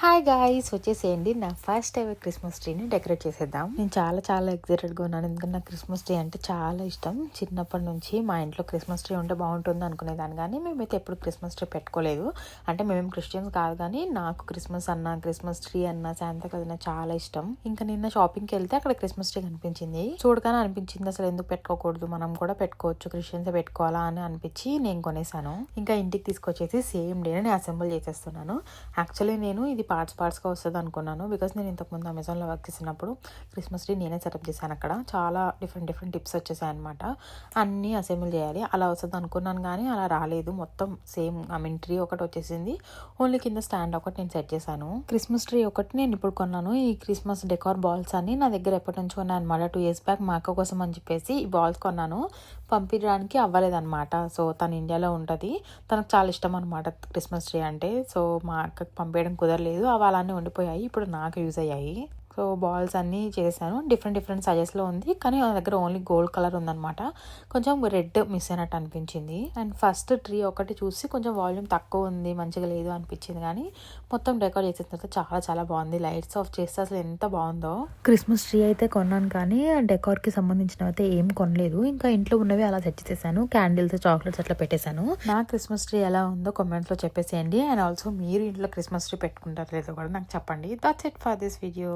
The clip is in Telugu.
హాయ్ గాయ్స్, వచ్చేసేయండి నా ఫస్ట్ ఎవర్ క్రిస్మస్ ట్రీని డెకరేట్ చేసేద్దాం. నేను చాలా ఎక్సైటెడ్గా ఉన్నాను, ఎందుకంటే నాకు క్రిస్మస్ ట్రీ అంటే చాలా ఇష్టం. చిన్నప్పటి నుంచి మా ఇంట్లో క్రిస్మస్ ట్రీ ఉంటే బాగుంటుంది అనుకునేదాన్ని, కానీ మేమైతే ఎప్పుడు క్రిస్మస్ ట్రీ పెట్టుకోలేదు. అంటే మేమేం క్రిస్టియన్స్ కాదు, కానీ నాకు క్రిస్మస్ ట్రీ అన్న శాంతాక్లాస్ అన్న చాలా ఇష్టం. ఇంకా నిన్న షాపింగ్కి వెళ్తే అక్కడ క్రిస్మస్ ట్రీ కనిపించింది. చూడగానే అనిపించింది అసలు ఎందుకు పెట్టుకోకూడదు, మనం కూడా పెట్టుకోవచ్చు, క్రిస్టియన్స్ పెట్టుకోవాలా అని అనిపించి నేను కొనేసాను. ఇంకా ఇంటికి తీసుకొచ్చేసి సేమ్ డే నేను అసెంబుల్ చేసేస్తున్నాను. యాక్చువల్లీ నేను ఇది పార్ట్స్గా వస్తుంది అనుకున్నాను, బికాస్ నేను ఇంతకుముందు అమెజాన్లో వర్క్ చేసినప్పుడు క్రిస్మస్ ట్రీ నేనే సెటప్ చేశాను. అక్కడ చాలా డిఫరెంట్ టిప్స్ వచ్చేసాయి అనమాట. అన్నీ అసెంబుల్ చేయాలి అలా వస్తుంది అనుకున్నాను, కానీ అలా రాలేదు. మొత్తం సేమ్ ట్రీ ఒకటి వచ్చేసింది, ఓన్లీ కింద స్టాండ్ ఒకటి నేను సెట్ చేశాను. క్రిస్మస్ ట్రీ ఒకటి నేను ఇప్పుడు కొన్నాను. ఈ క్రిస్మస్ డెకార్ బాల్స్ అని నా దగ్గర ఎప్పటి నుంచి ఉన్నాయి అనమాట. 2 years బ్యాక్ మా అక్క కోసం అని చెప్పేసి ఈ బాల్స్ కొన్నాను. పంపించడానికి అవ్వలేదన్నమాట. సో తను ఇండియాలో ఉంటుంది, తనకు చాలా ఇష్టం అనమాట క్రిస్మస్ ట్రీ అంటే. సో మా అక్కకి పంపించడం కుదరలేదు, అవి అలానే ఉండిపోయాయి. ఇప్పుడు నాకు యూజ్ అయ్యాయి. సో బాల్స్ అన్నీ చేశాను, డిఫరెంట్ సైజెస్లో ఉంది, కానీ నా దగ్గర ఓన్లీ గోల్డ్ కలర్ ఉందన్నమాట. కొంచెం రెడ్ మిస్ అయినట్టు అనిపించింది. అండ్ ఫస్ట్ ట్రీ ఒకటి చూసి కొంచెం వాల్యూమ్ తక్కువ ఉంది, మంచిగా లేదు అనిపించింది, కానీ మొత్తం డెకోర్ చేసిన తర్వాత చాలా బాగుంది. లైట్స్ ఆఫ్ చేస్తే అసలు ఎంత బాగుందో. క్రిస్మస్ ట్రీ అయితే కొన్నాను, కానీ డెకార్కి సంబంధించినవి అయితే ఏం కొనలేదు. ఇంకా ఇంట్లో ఉన్నవి అలా సెట్ చేసేసాను, క్యాండిల్స్, చాక్లెట్స్ అట్లా పెట్టేశాను. నా క్రిస్మస్ ట్రీ ఎలా ఉందో కామెంట్స్లో చెప్పేసేయండి. అండ్ ఆల్సో మీరు ఇంట్లో క్రిస్మస్ ట్రీ పెట్టుకుంటారు లేదో కూడా నాకు చెప్పండి. That's it for this video.